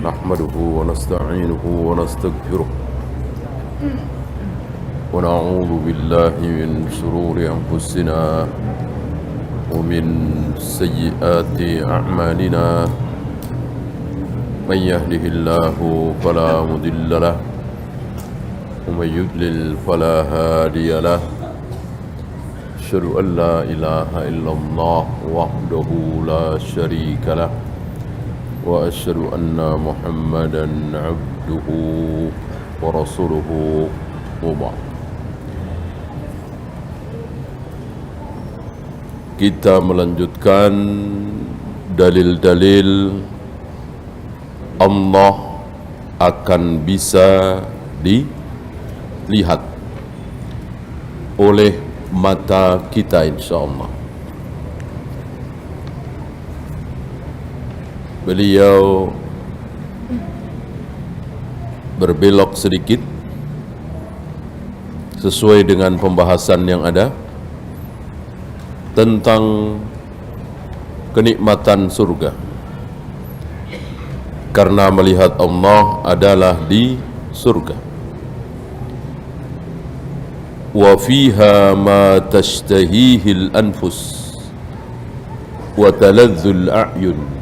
نحمده ونستعينه ونستغفره ونعوذ بالله من شرور أنفسنا ومن سيئات أعمالنا من يهده الله فلا مضل له ومن يضلل فلا هادي له أشهد أن لا إله إلا الله وحده لا شريك له وأشهد أن محمدا عبده ورسوله وبعد. Kita melanjutkan dalil-dalil Allah akan bisa dilihat oleh mata kita, insyaAllah. Beliau berbelok sedikit sesuai dengan pembahasan yang ada tentang kenikmatan surga, karena melihat Allah adalah di surga. Wa fiha ma tashtahihil anfus wa taladzul a'yun.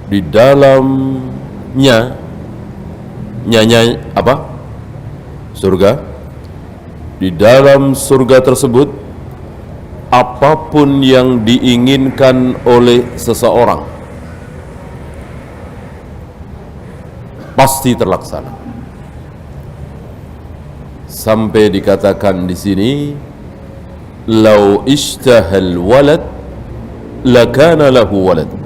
Di dalamnya apa? Surga. Di dalam surga tersebut, apapun yang diinginkan oleh seseorang pasti terlaksana. Sampai dikatakan di sini, "Lau ishtahal walad lakana lahu walad."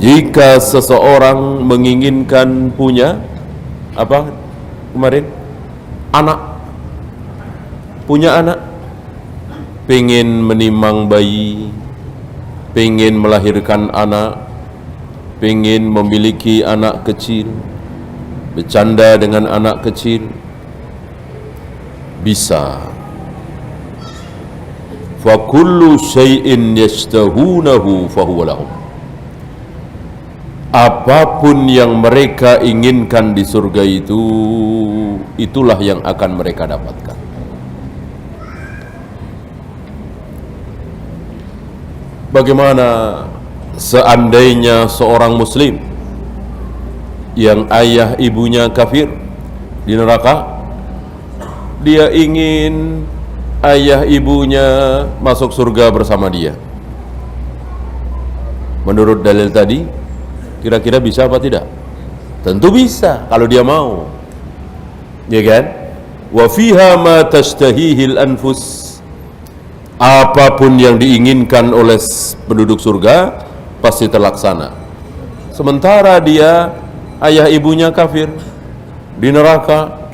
Jika seseorang menginginkan punya apa kemarin? Anak. Punya anak, pengen menimang bayi, pengen melahirkan anak, pengen memiliki anak kecil, bercanda dengan anak kecil, bisa. Fa kullu syai'in yashtahunahu fahuwa lahum. Apapun yang mereka inginkan di surga itu, itulah yang akan mereka dapatkan. Bagaimana seandainya seorang muslim yang ayah ibunya kafir di neraka, dia ingin ayah ibunya masuk surga bersama dia? Menurut dalil tadi, kira-kira bisa apa tidak? Tentu bisa kalau dia mau, ya kan? Wa fiha ma tashtahihil anfus. Apapun yang diinginkan oleh penduduk surga pasti terlaksana. Sementara dia ayah ibunya kafir di neraka,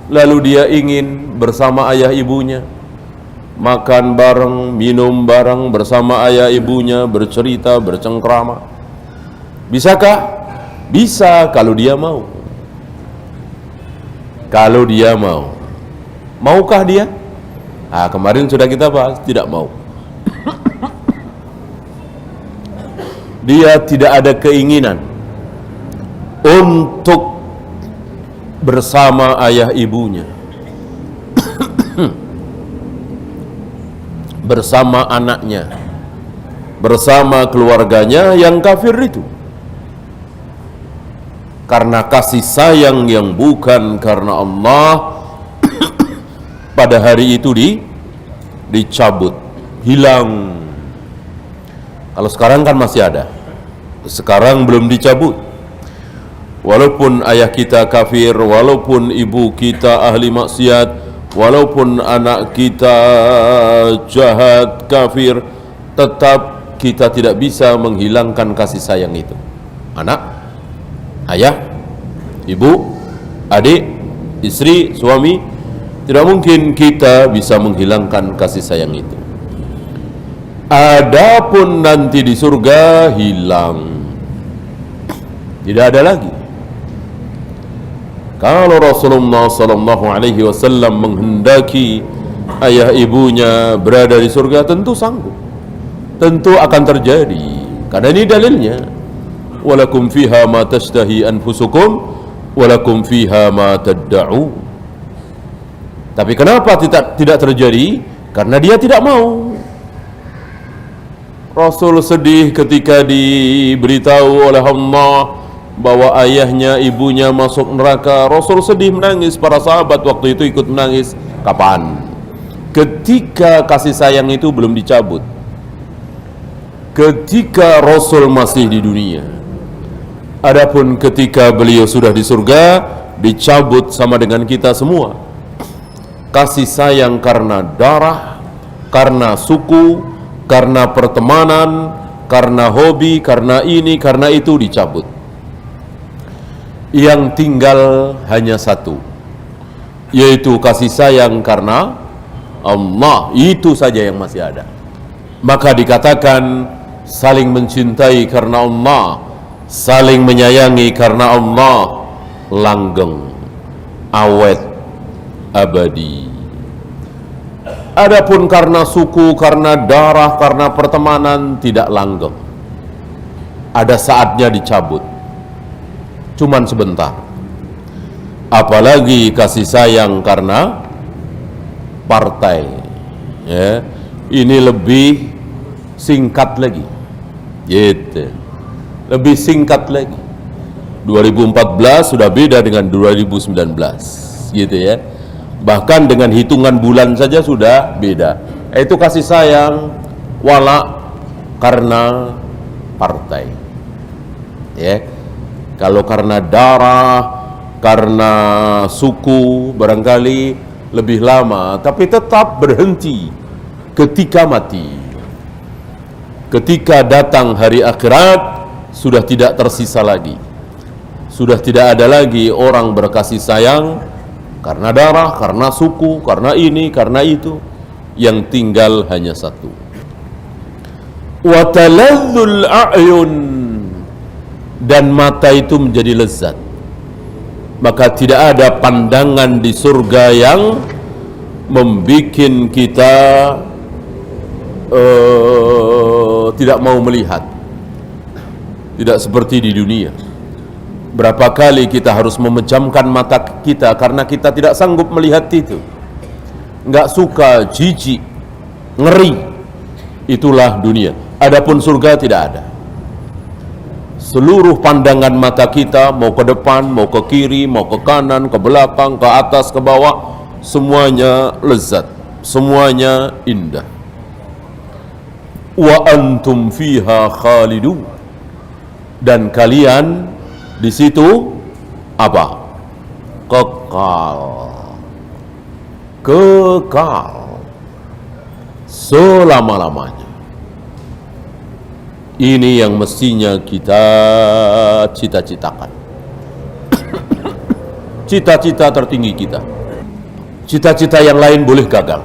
lalu dia ingin bersama ayah ibunya, makan bareng, minum bareng bersama ayah ibunya, bercerita, bercengkrama. Bisakah? Bisa kalau dia mau. Kalau dia mau. Maukah dia? Kemarin sudah kita bahas, tidak mau. Dia tidak ada keinginan untuk bersama ayah ibunya, bersama anaknya, bersama keluarganya yang kafir itu. Karena kasih sayang yang bukan karena Allah, pada hari itu dicabut, hilang. Kalau sekarang kan masih ada. Sekarang belum dicabut. Walaupun ayah kita kafir, walaupun ibu kita ahli maksiat, walaupun anak kita jahat, kafir, tetap kita tidak bisa menghilangkan kasih sayang itu. Anak, ayah, ibu, adik, istri, suami, tidak mungkin kita bisa menghilangkan kasih sayang itu. Adapun nanti di surga, hilang, tidak ada lagi. Kalau Rasulullah SAW menghendaki ayah ibunya berada di surga, tentu sanggup, tentu akan terjadi. Karena ini dalilnya, walakum fiha ma tashtahi anfusukum walakum fiha ma tadda'u. Tapi kenapa tidak terjadi? Karena dia tidak mau. Rasul sedih ketika diberitahu oleh Allah bahwa ayahnya, ibunya masuk neraka. Rasul sedih menangis, para sahabat waktu itu ikut menangis. Kapan? Ketika kasih sayang itu belum dicabut, ketika Rasul masih di dunia. Adapun ketika beliau sudah di surga, dicabut sama dengan kita semua. Kasih sayang karena darah, karena suku, karena pertemanan, karena hobi, karena ini, karena itu dicabut. Yang tinggal hanya satu, yaitu kasih sayang karena Allah. Itu saja yang masih ada. Maka dikatakan saling mencintai karena Allah, saling menyayangi karena Allah, langgeng, awet, abadi. Adapun karena suku, karena darah, karena pertemanan, tidak langgeng. Ada saatnya dicabut, cuman sebentar. Apalagi kasih sayang karena partai, ya, ini lebih singkat lagi, gitu. Lebih singkat lagi. 2014 sudah beda dengan 2019, gitu ya. Bahkan dengan hitungan bulan saja sudah beda. Itu kasih sayang wala karena partai, ya. Kalau karena darah, karena suku, barangkali lebih lama, tapi tetap berhenti ketika mati. Ketika datang hari akhirat, sudah tidak tersisa lagi. Sudah tidak ada lagi orang berkasih sayang karena darah, karena suku, karena ini, karena itu. Yang tinggal hanya satu. Wa taladzul a'yun, dan mata itu menjadi lezat. Maka tidak ada pandangan di surga yang membuat kita tidak mau melihat. Tidak seperti di dunia. Berapa kali kita harus memejamkan mata kita karena kita tidak sanggup melihat itu. Enggak suka, jijik, ngeri. Itulah dunia. Adapun surga tidak ada. Seluruh pandangan mata kita, mau ke depan, mau ke kiri, mau ke kanan, ke belakang, ke atas, ke bawah, semuanya lezat, semuanya indah. Wa antum fiha khalidun, dan kalian di situ apa? Kekal, kekal selama-lamanya. Ini yang mestinya kita cita-citakan. Cita-cita tertinggi kita. Cita-cita yang lain boleh gagal.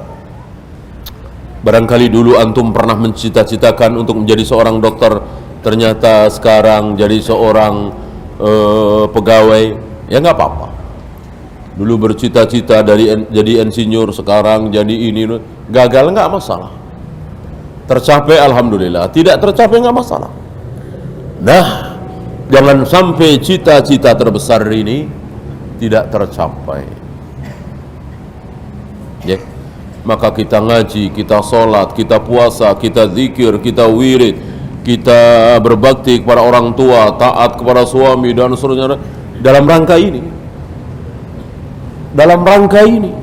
Barangkali dulu antum pernah mencita-citakan untuk menjadi seorang dokter, ternyata sekarang jadi seorang pegawai, ya nggak apa-apa. Dulu bercita-cita jadi insinyur, sekarang jadi ini, gagal nggak masalah. Tercapai alhamdulillah, tidak tercapai nggak masalah. Nah, jangan sampai cita-cita terbesar ini tidak tercapai. Ya, maka kita ngaji, kita sholat, kita puasa, kita zikir, kita wirid, kita berbakti kepada orang tua, taat kepada suami dan seterusnya dalam rangka ini. Dalam rangka ini.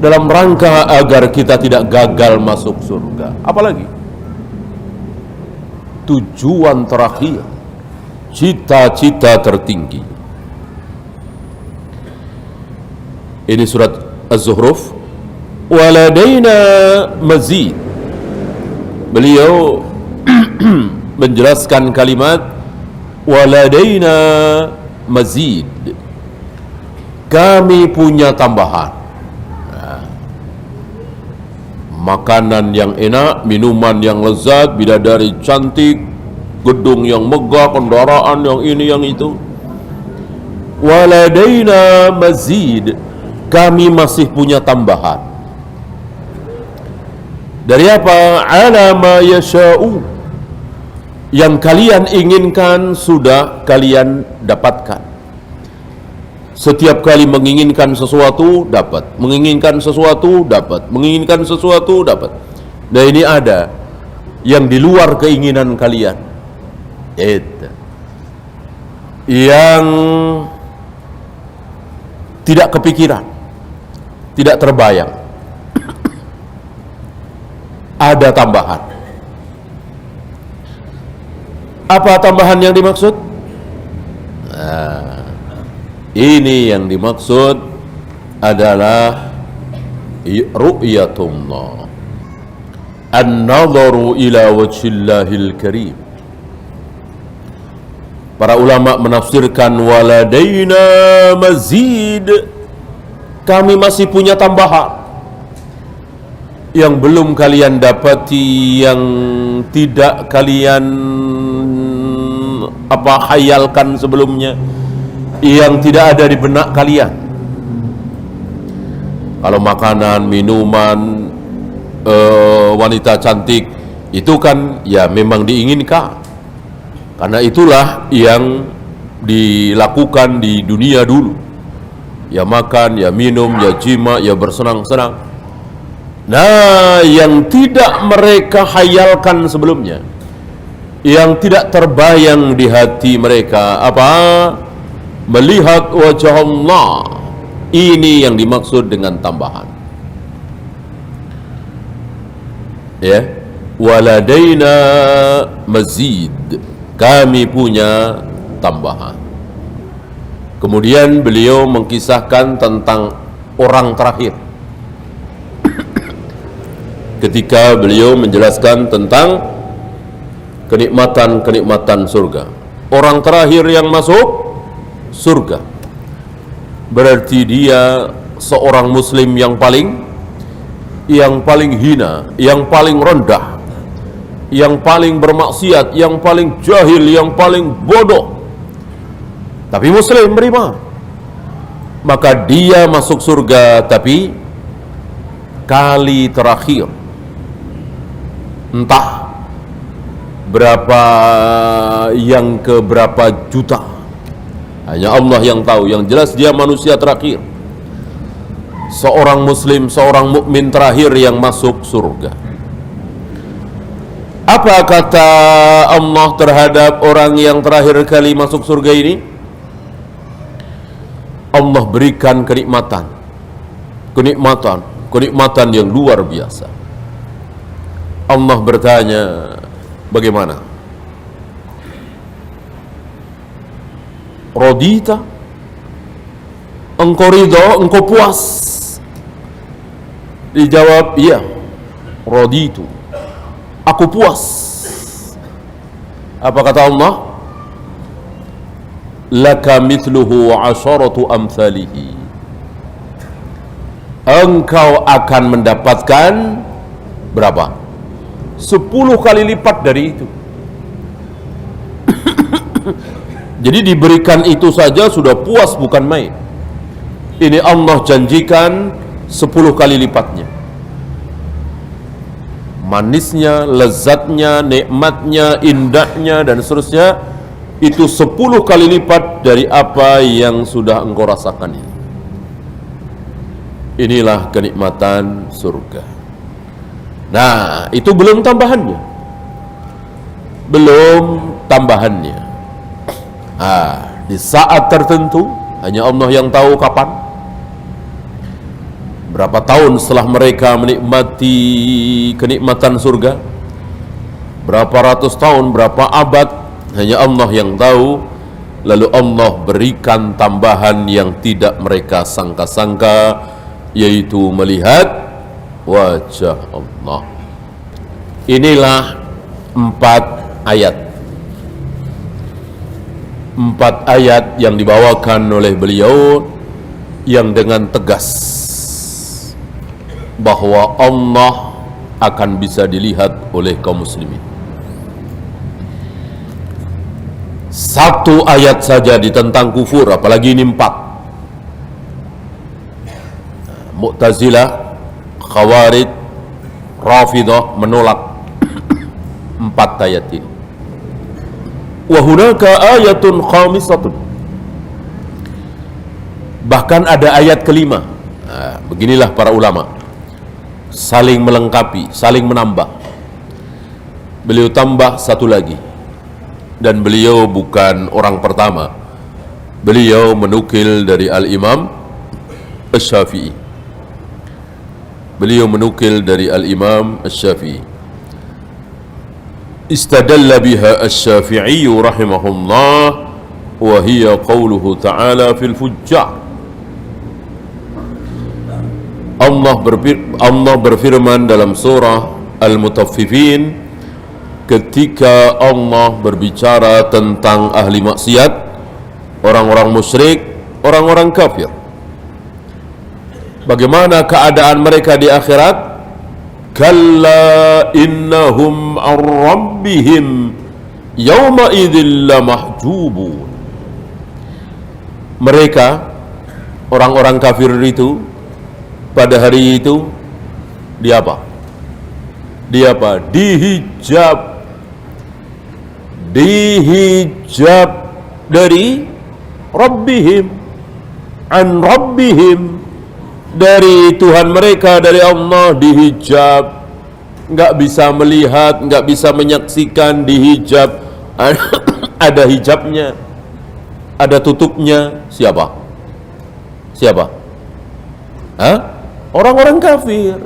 Dalam rangka agar kita tidak gagal masuk surga. Apalagi tujuan terakhir, cita-cita tertinggi. Ini surat Az-Zuhruf. Waladaina mazid. Beliau menjelaskan kalimat waladaina mazid. Kami punya tambahan. Makanan yang enak, minuman yang lezat, bidadari cantik, gedung yang megah, kendaraan yang ini yang itu. Waladaina mazid, kami masih punya tambahan. Dari apa? Ala ma yasha'u, Yang kalian inginkan sudah kalian dapatkan. Setiap kali menginginkan sesuatu dapat, menginginkan sesuatu dapat, menginginkan sesuatu dapat. Nah, ini ada yang di luar keinginan kalian. Itu yang tidak kepikiran, tidak terbayang. Ada tambahan. Apa tambahan yang dimaksud? Nah, ini yang dimaksud adalah ru'yatullah, an-nadharu ila wajhillahil karim. Para ulama menafsirkan waladaina mazid, kami masih punya tambahan yang belum kalian dapati, yang tidak kalian hayalkan sebelumnya, yang tidak ada di benak kalian. Kalau makanan, minuman, wanita cantik, itu kan ya memang diinginkan, karena itulah yang dilakukan di dunia dulu. Ya makan, ya minum, ya jima, ya bersenang-senang. Nah, yang tidak mereka hayalkan sebelumnya, yang tidak terbayang di hati mereka, apa? Melihat wajah Allah. Ini yang dimaksud dengan tambahan. Ya, waladaina mazid, kami punya tambahan. Kemudian beliau mengkisahkan tentang orang terakhir ketika beliau menjelaskan tentang kenikmatan-kenikmatan surga. Orang terakhir yang masuk surga berarti dia seorang muslim yang paling hina, yang paling rendah, yang paling bermaksiat, yang paling jahil, yang paling bodoh, tapi muslim beriman. Maka dia masuk surga, tapi kali terakhir, entah berapa, yang ke berapa juta, hanya Allah yang tahu. Yang jelas dia manusia terakhir, seorang muslim, seorang mukmin terakhir yang masuk surga. Apa kata Allah terhadap orang yang terakhir kali masuk surga ini? Allah berikan kenikmatan yang luar biasa. Allah bertanya, bagaimana? Radita? Engkau ridha, engkau puas? Dijawab, iya, raditu, aku puas. Apa kata Allah? Laka mithluhu wa asharatu amthalihi, engkau akan mendapatkan berapa? 10 kali lipat dari itu. Jadi diberikan itu saja sudah puas, bukan main. Ini Allah janjikan 10 kali lipatnya. Manisnya, lezatnya, nikmatnya, indahnya, dan seterusnya, itu 10 kali lipat dari apa yang sudah engkau rasakan ini. Inilah kenikmatan surga. Nah, itu belum tambahannya. Di saat tertentu, hanya Allah yang tahu kapan, berapa tahun setelah mereka menikmati kenikmatan surga, berapa ratus tahun, berapa abad, hanya Allah yang tahu. Lalu Allah berikan tambahan yang tidak mereka sangka-sangka, yaitu melihat wajah Allah. Inilah 4 ayat yang dibawakan oleh beliau, yang dengan tegas bahwa Allah akan bisa dilihat oleh kaum muslimin. 1 ayat saja ditentang kufur, apalagi ini 4. Mu'tazilah, Khawarij, Rafidah menolak 4 ayat ini. Wa hunaka ayatun khamisatun. Bahkan ada ayat kelima. Beginilah para ulama, saling melengkapi, saling menambah. Beliau tambah satu lagi, dan beliau bukan orang pertama. Beliau menukil dari Al-Imam Asy-Syafi'i. Beliau menukil dari Al-Imam Asy-Syafi'i. Istadalla biha Asy-Syafi'i rahimahullah wa hiya qauluhu ta'ala fil fujjar. Allah berfirman dalam surah Al-Mutaffifin ketika Allah berbicara tentang ahli maksiat, orang-orang musyrik, orang-orang kafir. Bagaimana keadaan mereka di akhirat? Kalla innahum an rabbihim yawma idzil lamahjubun. Mereka, orang-orang kafir itu, pada hari itu dia apa? Dihijab dari Rabbihim, an Rabbihim, dari Tuhan mereka, dari Allah, dihijab, nggak bisa melihat, nggak bisa menyaksikan, dihijab. Ada hijabnya, ada tutupnya. Siapa? Orang-orang kafir.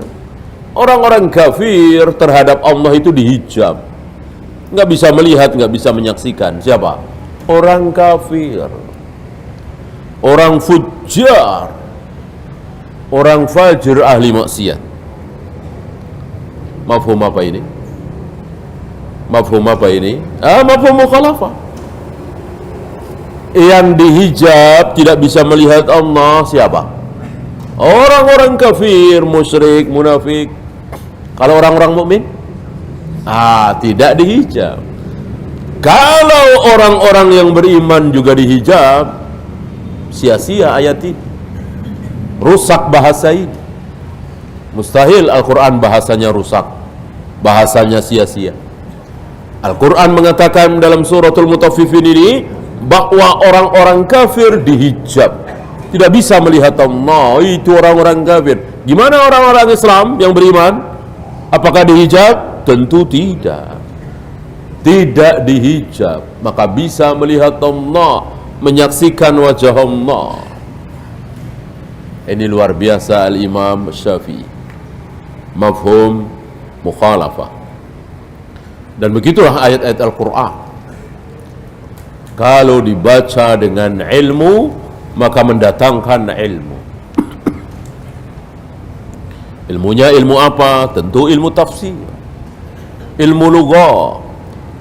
Orang-orang kafir terhadap Allah itu dihijab, nggak bisa melihat, nggak bisa menyaksikan. Siapa? Orang kafir, orang fujjar, orang fajir, ahli maksiat. Mafhum apa ini? Mafhum mukhalafah. Yang dihijab tidak bisa melihat Allah siapa? Orang-orang kafir, musyrik, munafik. Kalau orang-orang mukmin, tidak dihijab. Kalau orang-orang yang beriman juga dihijab, sia-sia ayat ini. Rusak bahasa ini. Mustahil Al-Quran bahasanya rusak, bahasanya sia-sia. Al-Quran mengatakan dalam suratul Mutaffifin ini bahwa orang-orang kafir dihijab, tidak bisa melihat Allah. Itu orang-orang kafir. Gimana orang-orang Islam yang beriman? Apakah dihijab? Tentu tidak. Tidak dihijab, maka bisa melihat Allah, menyaksikan wajah Allah. Ini luar biasa Al-Imam Syafi'i. Mafhum mukhalafah. Dan begitulah ayat-ayat Al-Quran. Kalau dibaca dengan ilmu, maka mendatangkan ilmu. Ilmunya ilmu apa? Tentu ilmu tafsir, ilmu lughah.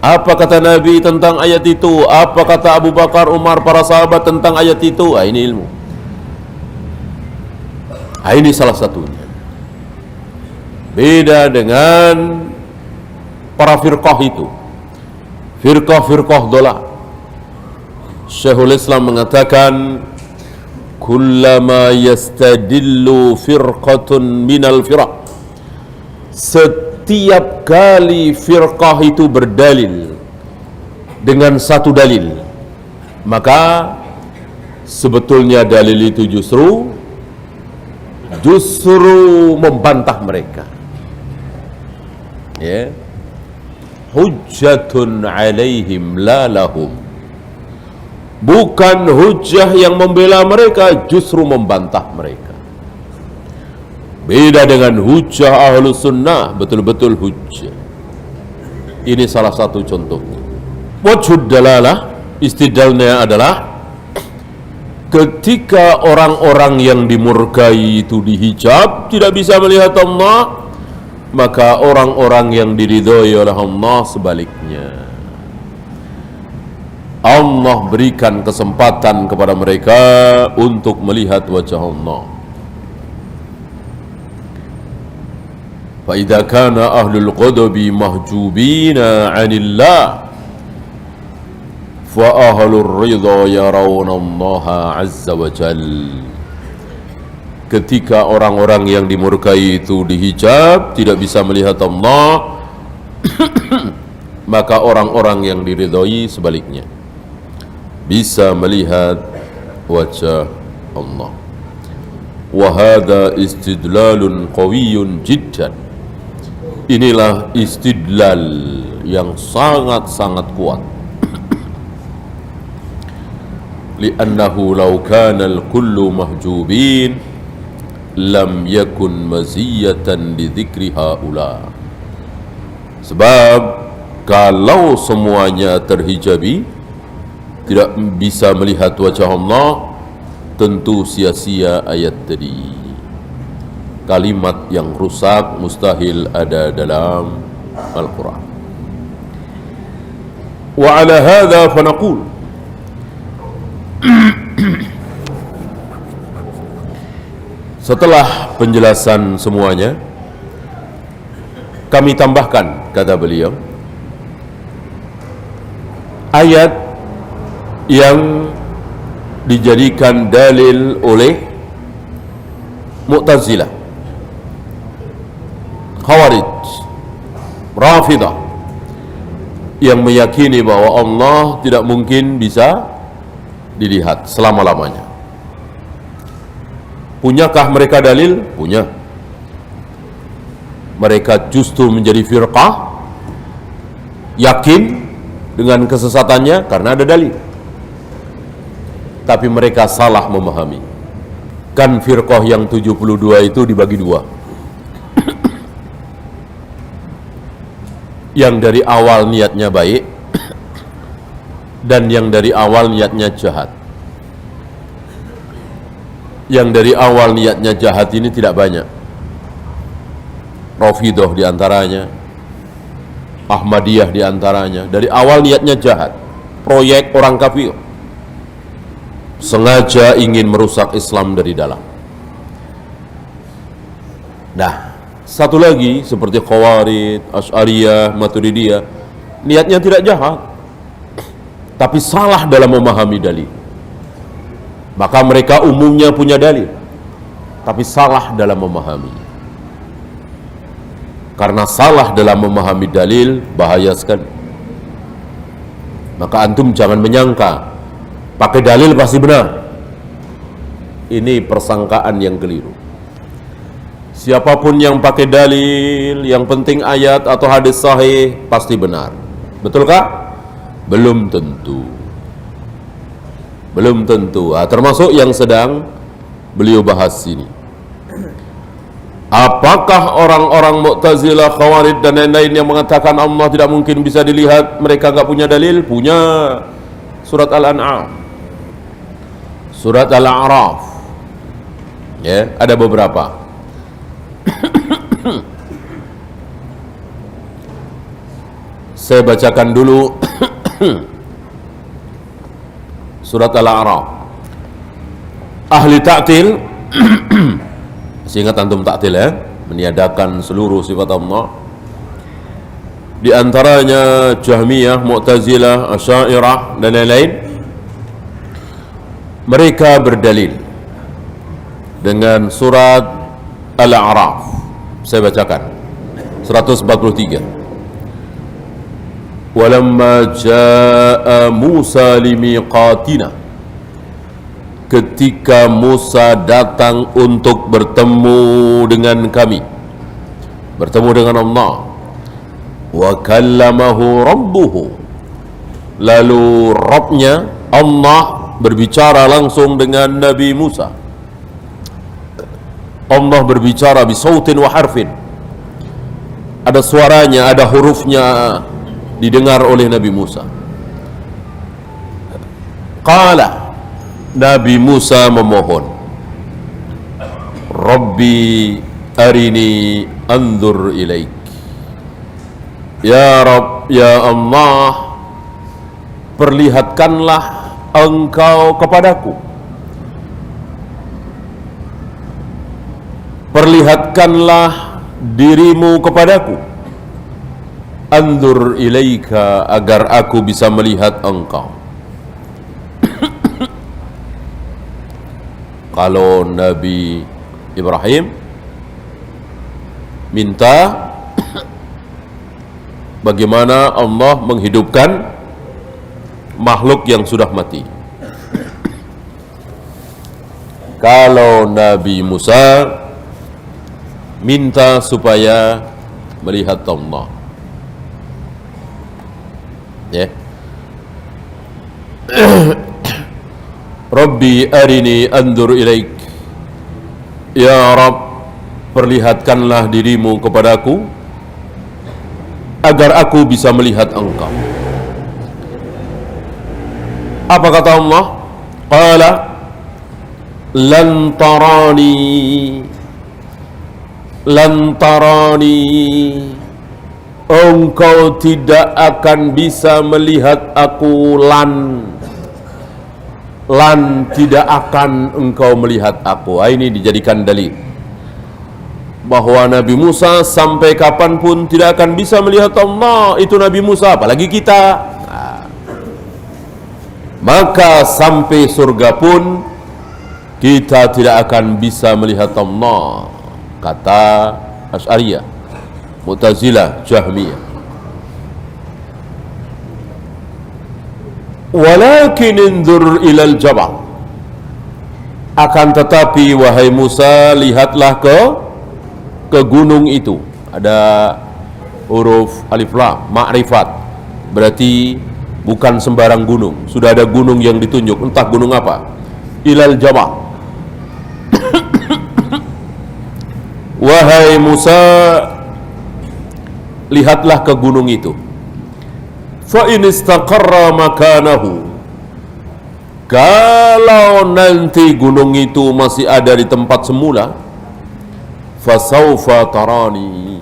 Apa kata Nabi tentang ayat itu? Apa kata Abu Bakar, Umar, para sahabat tentang ayat itu? Ini ilmu. Ini salah satunya. Beda dengan para firqah itu, firqah dolal. Syekhul Islam mengatakan, kullama yastadillu firqatun minal firaq, setiap kali firqah itu berdalil dengan satu dalil, maka sebetulnya dalil itu justru membantah mereka. Ya, hujjatun alaihim la lahum. Bukan hujjah yang membela mereka, justru membantah mereka. Beda dengan hujjah ahlu sunnah, betul-betul hujjah. Ini salah satu contohnya. Wajhud dalalah, istidlalnya adalah ketika orang-orang yang dimurkai itu dihijab, tidak bisa melihat Allah, maka orang-orang yang diridhoi oleh Allah sebaliknya, Allah berikan kesempatan kepada mereka untuk melihat wajah Allah. Fa idza kana ahlul ghadabi mahjubina 'anillah fa ahlur ridha yarawna Allah 'azza wa jalla. Ketika orang-orang yang dimurkai itu dihijab, tidak bisa melihat Allah, maka orang-orang yang diridhai sebaliknya bisa melihat wajah Allah. Wa hadha istidlalun qawiyyun jiddan. Inilah istidlal yang sangat-sangat kuat. Li'annahu law kana al-kullu mahjubin lam yakun maziyatan li dzikri haula. Sebab kalau semuanya terhijabi, tidak bisa melihat wajah Allah, tentu sia-sia ayat tadi. Kalimat yang rusak mustahil ada dalam Al-Quran. Wa ala hadha fanaqul, setelah penjelasan semuanya, kami tambahkan, kata beliau, ayat yang dijadikan dalil oleh Mu'tazilah, Khawarij, Rafidah, yang meyakini bahwa Allah tidak mungkin bisa dilihat selama-lamanya. Punyakah mereka dalil? Punya. Mereka justru menjadi firqah, yakin dengan kesesatannya karena ada dalil. Tapi mereka salah memahami. Kan firqah yang 72 itu dibagi dua. Yang dari awal niatnya baik dan yang dari awal niatnya jahat. Yang dari awal niatnya jahat ini tidak banyak. Rafidah diantaranya, Ahmadiyah diantaranya. Dari awal niatnya jahat, proyek orang kafir, sengaja ingin merusak Islam dari dalam. Nah, satu lagi seperti Khawarij, Asy'ariyah, Maturidiyah, niatnya tidak jahat, tapi salah dalam memahami dalil. Maka mereka umumnya punya dalil, tapi salah dalam memahami. Karena salah dalam memahami dalil, bahaya sekali. Maka antum jangan menyangka pakai dalil pasti benar. Ini persangkaan yang keliru. Siapapun yang pakai dalil, yang penting ayat atau hadis sahih, pasti benar. Betulkah? Belum tentu. Belum tentu. Termasuk yang sedang beliau bahas ini. Apakah orang-orang Mu'tazilah, Khawarij dan lain-lain yang mengatakan Allah tidak mungkin bisa dilihat, mereka enggak punya dalil? Punya. Surat Al-An'am, Surat Al-A'raf. Ya, ada beberapa. Saya bacakan dulu Surat Al-A'raf. Ahli ta'til masih ingat antum ta'til ya? Meniadakan seluruh sifat Allah. Di antaranya Jahmiyah, Mu'tazilah, Asy'ariyah dan lain-lain. Mereka berdalil dengan surat Al-A'raf. Saya bacakan 143. Walamma jaa Musa limiqatina, ketika Musa datang untuk bertemu dengan kami, bertemu dengan Allah. Wa kallamahu rabbuhu, lalu Rabbnya Allah berbicara langsung dengan Nabi Musa. Allah berbicara bisautin wa harfin, ada suaranya, ada hurufnya, didengar oleh Nabi Musa. Qala, Nabi Musa memohon, Rabbi arini anzur ilaik. Ya Rabb, ya Allah, perlihatkanlah Engkau kepadaku. Perlihatkanlah dirimu kepadaku. Anzur ilaika, agar aku bisa melihat Engkau. Kalau Nabi Ibrahim minta bagaimana Allah menghidupkan makhluk yang sudah mati. Kalau Nabi Musa minta supaya melihat Allah, ya. Rabbi arini andur ilaik, ya Rabb, perlihatkanlah dirimu kepadaku agar aku bisa melihat engkau. Apa kata Allah? Qala lan tarani, engkau tidak akan bisa melihat aku. Lan tidak akan engkau melihat aku. Ini dijadikan dalil bahwa Nabi Musa sampai kapanpun tidak akan bisa melihat Allah. Itu Nabi Musa, apalagi kita. Maka sampai surga pun kita tidak akan bisa melihat Allah, kata Asy'ariyah, Mu'tazilah, Jahmiyah. Walakin indur ilal jabal, akan tetapi wahai Musa, lihatlah ke gunung itu. Ada huruf alif lam, ma'rifat, berarti bukan sembarang gunung. Sudah ada gunung yang ditunjuk, entah gunung apa. Ilal jabal, wahai Musa, lihatlah ke gunung itu. Fa in istaqarra makanahu, kalau nanti gunung itu masih ada di tempat semula, fasaufa tarani,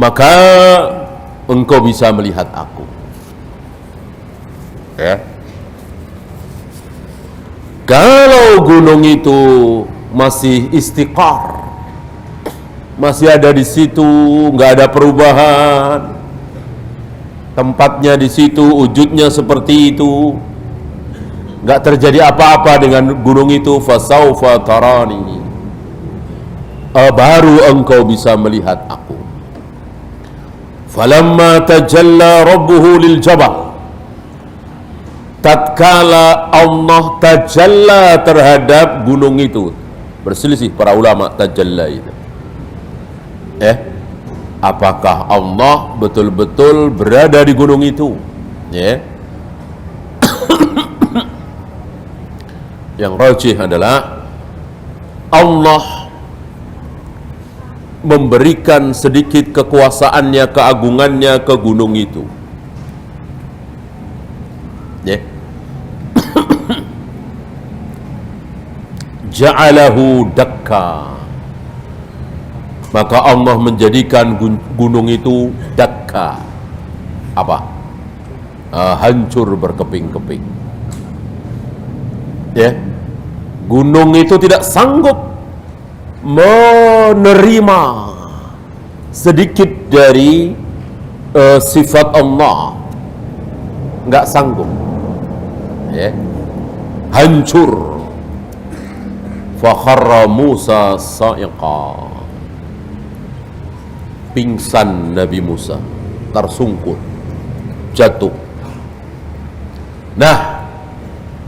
maka engkau bisa melihat aku. Ya. Kalau gunung itu masih istiqar, masih ada di situ, nggak ada perubahan, tempatnya di situ, wujudnya seperti itu, nggak terjadi apa-apa dengan gunung itu, fasaufa tarani, baru engkau bisa melihat aku. Falamma tajalla rabbuhu lil jabal, tatkala Allah tajalla terhadap gunung itu. Berselisih para ulama tajalla itu. Apakah Allah betul-betul berada di gunung itu? Ya. Yang rajih adalah Allah memberikan sedikit kekuasaannya, keagungannya ke gunung itu. Ya. Ja'alahu dakka, maka Allah menjadikan gunung itu dakka. Apa? Hancur berkeping-keping. Ya. Gunung itu tidak sanggup menerima sedikit dari sifat Allah, nggak sanggup. Ya. Hancur. Fakharra Musa sa'iqa, pingsan Nabi Musa, tersungkur, jatuh. Nah,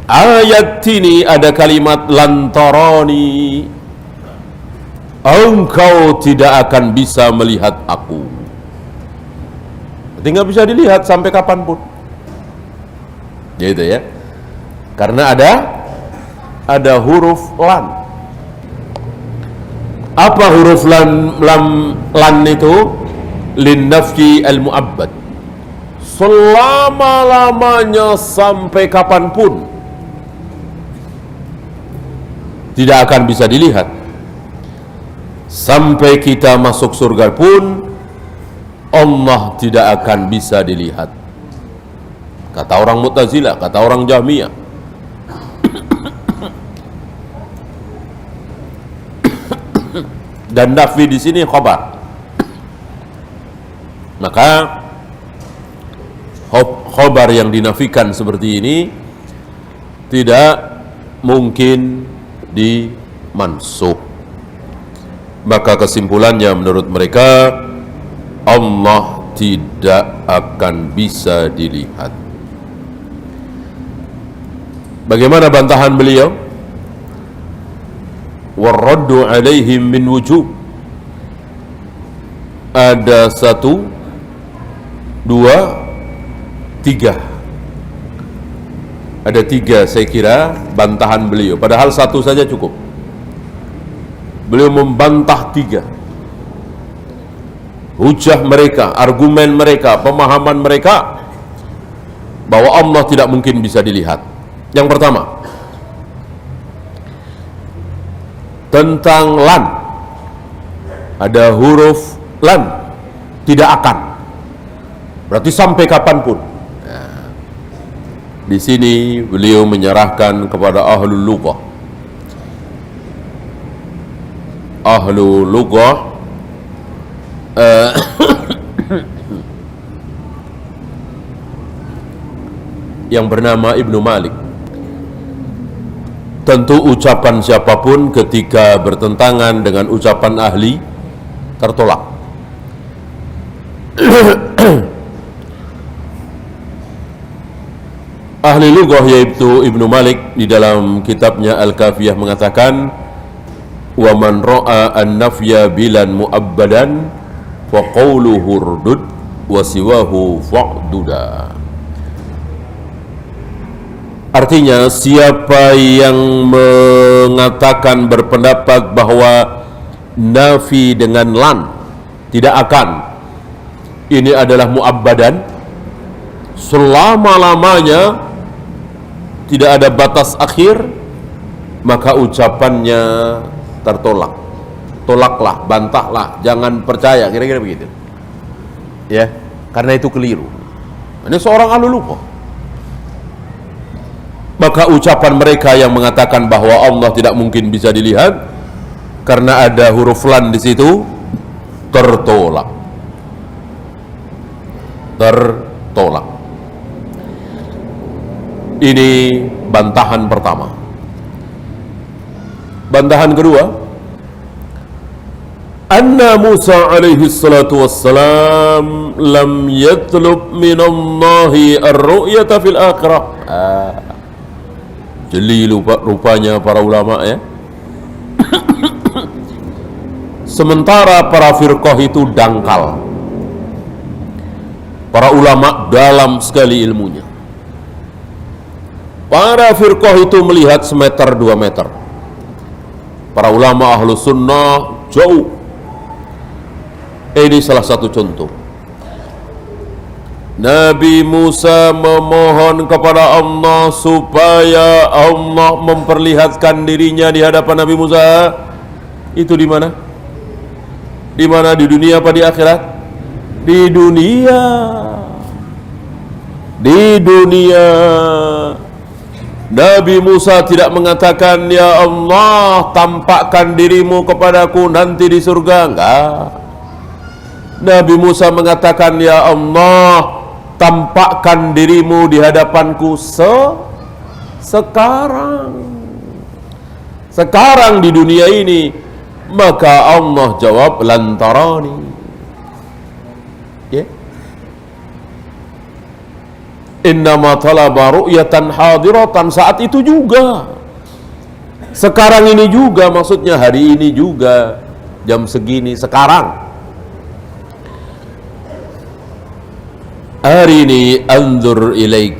ayat ini ada kalimat lantarani, engkau tidak akan bisa melihat aku. Berarti nggak bisa dilihat sampai kapanpun. Gitu ya. Karena ada huruf lan. Apa huruf lan itu? Lin nafyi al mu'abbad, selama-lamanya, sampai kapanpun tidak akan bisa dilihat. Sampai kita masuk surga pun Allah tidak akan bisa dilihat, kata orang Mu'tazilah, kata orang Jahmiyah. Dan nafi di sini khabar. Maka khabar yang dinafikan seperti ini tidak mungkin dimansukh. Maka kesimpulannya menurut mereka, Allah tidak akan bisa dilihat. Bagaimana bantahan beliau? Warraddu alaihim min wujub. Ada 1, 2, 3. Ada 3 saya kira bantahan beliau. Padahal 1 saja cukup. Beliau membantah 3. Hujah mereka, argumen mereka, pemahaman mereka bahwa Allah tidak mungkin bisa dilihat. Yang pertama, tentang lan. Ada huruf lan, tidak akan. Berarti sampai kapanpun. Nah, di sini beliau menyerahkan kepada ahlul lughah. Ahlul lughah yang bernama Ibnu Malik. Tentu ucapan siapapun ketika bertentangan dengan ucapan ahli tertolak. Ahli lughah yaitu Ibnu Malik di dalam kitabnya Al-Kafiyah mengatakan, wa man ra'a an-nafya bilan mu'abbadan fa qawluhu urdud wa siwahu fa'duda. Artinya, siapa yang mengatakan, berpendapat bahwa nafi dengan lan, tidak akan, ini adalah mu'abbadan, selama-lamanya, tidak ada batas akhir, maka ucapannya tertolak. Tolaklah, bantahlah, jangan percaya, kira-kira begitu. Ya, karena itu keliru. Ini seorang ahlul lughah. Maka ucapan mereka yang mengatakan bahwa Allah tidak mungkin bisa dilihat karena ada huruf lan di situ tertolak. Tertolak. Ini bantahan pertama. Bantahan kedua, anna Musa alaihi salatu wassalam lam yatlub minallahi ar-ru'yata fil akhirah. Jeli rupanya para ulama ya. Sementara para firqah itu dangkal, para ulama dalam sekali ilmunya. Para firqah itu melihat semeter 2 meter. Para ulama ahlu sunnah jauh. Ini salah satu contoh. Nabi Musa memohon kepada Allah supaya Allah memperlihatkan dirinya di hadapan Nabi Musa. Itu di mana? Di mana? Di dunia apa di akhirat? Di dunia. Di dunia. Nabi Musa tidak mengatakan, ya Allah, tampakkan dirimu kepadaku nanti di surga. Enggak. Nabi Musa mengatakan, ya Allah, tampakkan dirimu di hadapanku sekarang di dunia ini. Maka Allah jawab, lantarani. Ya. Innama talaba ru'yatan hadiratan. Saat itu juga, sekarang ini juga, maksudnya hari ini juga, jam segini, sekarang. Arini anzur ilaik.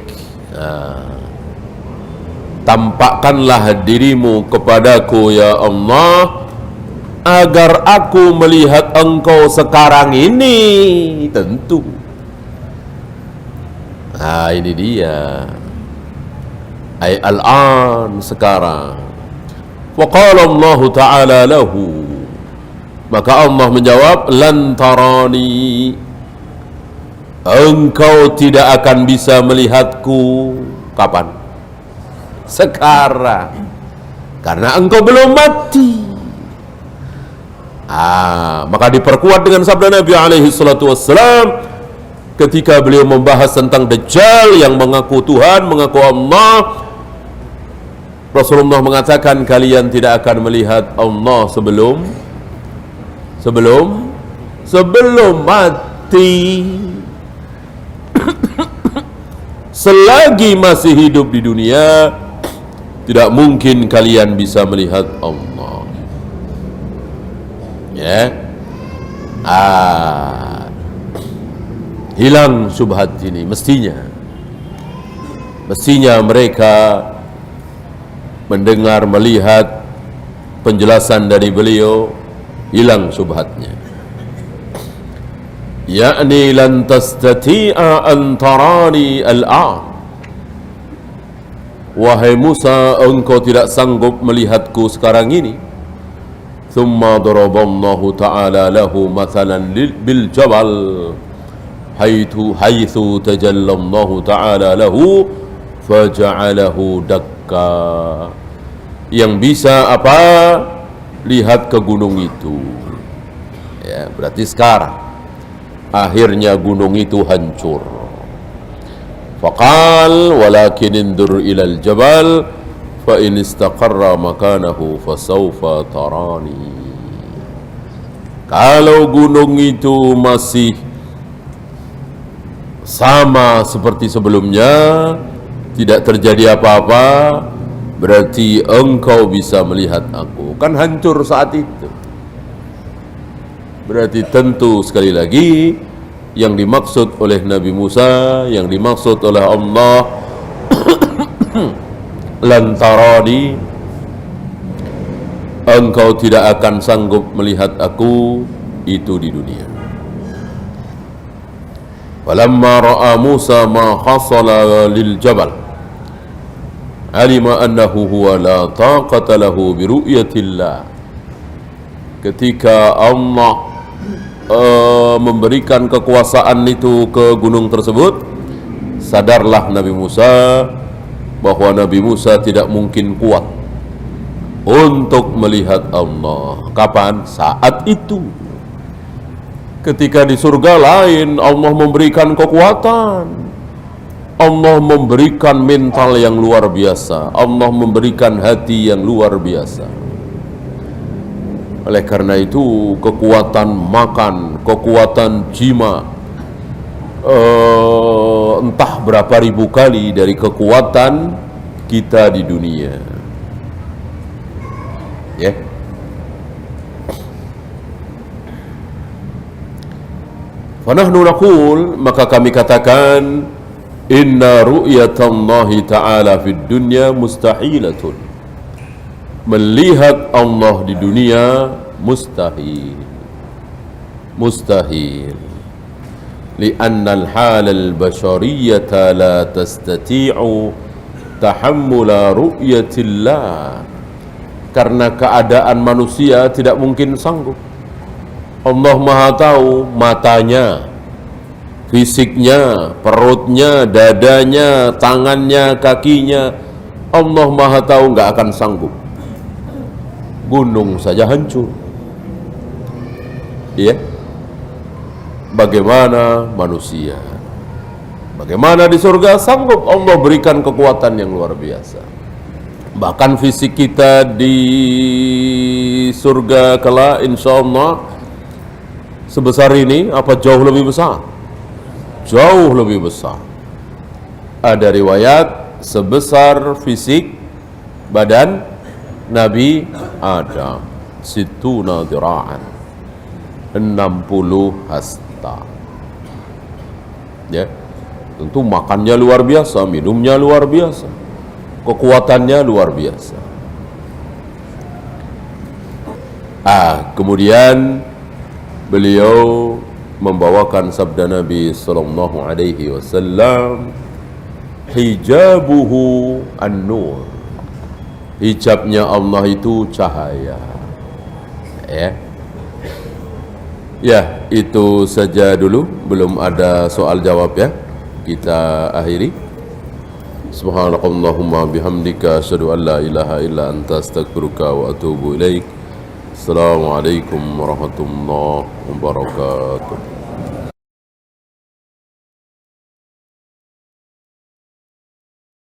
Tampakkanlah dirimu kepadaku ya Allah, agar aku melihat engkau sekarang ini. Tentu. Nah, ini dia. Ay al-an, sekarang. Wa qala Allah Ta'ala lahu. Maka Allah menjawab, lan tarani. Engkau tidak akan bisa melihatku. Kapan? Sekarang. Karena engkau belum mati. Maka diperkuat dengan sabda Nabi alaihi salatu wassalam ketika beliau membahas tentang Dajjal yang mengaku Tuhan, mengaku Allah. Rasulullah mengatakan, kalian tidak akan melihat Allah sebelum mati. mati. Selagi masih hidup di dunia, tidak mungkin kalian bisa melihat Allah. Ya. Hilang syubhat ini mestinya mereka mendengar, melihat penjelasan dari beliau, hilang syubhatnya. Ya'ni lan tastati'a an tarani al-a'am. Wahai Musa, engkau tidak sanggup melihatku sekarang ini. Thumma daraballahu ta'ala lahu mathalan bil jabal haitsu tajallallahu ta'ala lahu faja'alahu dakka. Yang bisa apa? Lihat ke gunung itu. Ya, berarti sekarang akhirnya gunung itu hancur. Faqal walakin indur ilal jabal fa in istaqarra makanahu fasawfa tarani. Kalau gunung itu masih sama seperti sebelumnya, tidak terjadi apa-apa, berarti engkau bisa melihat aku. Kan hancur saat itu. Berarti tentu sekali lagi yang dimaksud oleh Nabi Musa, yang dimaksud oleh Allah lantarani, engkau tidak akan sanggup melihat aku itu di dunia. Falamma ra'a Musa ma hasala lil jabal alima annahu huwa la taqata lahu bi ru'yatillah. Ketika Allah memberikan kekuasaan itu ke gunung tersebut, sadarlah Nabi Musa bahwa Nabi Musa tidak mungkin kuat untuk melihat Allah. Kapan? Saat itu. Ketika di surga lain, Allah memberikan kekuatan, Allah memberikan mental yang luar biasa, Allah memberikan hati yang luar biasa. Oleh karena itu, kekuatan makan, kekuatan jima, entah berapa ribu kali dari kekuatan kita di dunia. Ya. Fanahnu naqul, maka kami katakan, inna ru'yatallahi ta'ala fid dunya mustahilatun. Melihat Allah di dunia mustahil. Mustahil. Lianna al-hal al-bashariyata la tastati'u tahammula ru'yatillah. Karena keadaan manusia tidak mungkin sanggup. Allah Maha tahu matanya, fisiknya, perutnya, dadanya, tangannya, kakinya. Allah Maha tahu, nggak akan sanggup. Gunung saja hancur. Iya. Bagaimana manusia? Bagaimana di surga? Sanggup Allah berikan kekuatan yang luar biasa. Bahkan fisik kita di surga kelak insya Allah sebesar ini, apa jauh lebih besar? Jauh lebih besar. Ada riwayat sebesar fisik badan Nabi Adam, situna dira'an, 60 hasta. Ya, tentu makannya luar biasa, minumnya luar biasa, kekuatannya luar biasa. Kemudian beliau membawakan sabda Nabi sallallahu alaihi wasallam, hijabuhu an-nur. Hijabnya Allah itu cahaya. Ya, itu saja dulu, belum ada soal jawab ya. Kita akhiri. Subhanakallahumma bihamdika asyhadu an la ilaha illa anta astaghfiruka wa atubu ilaik. Assalamualaikum warahmatullahi wabarakatuh.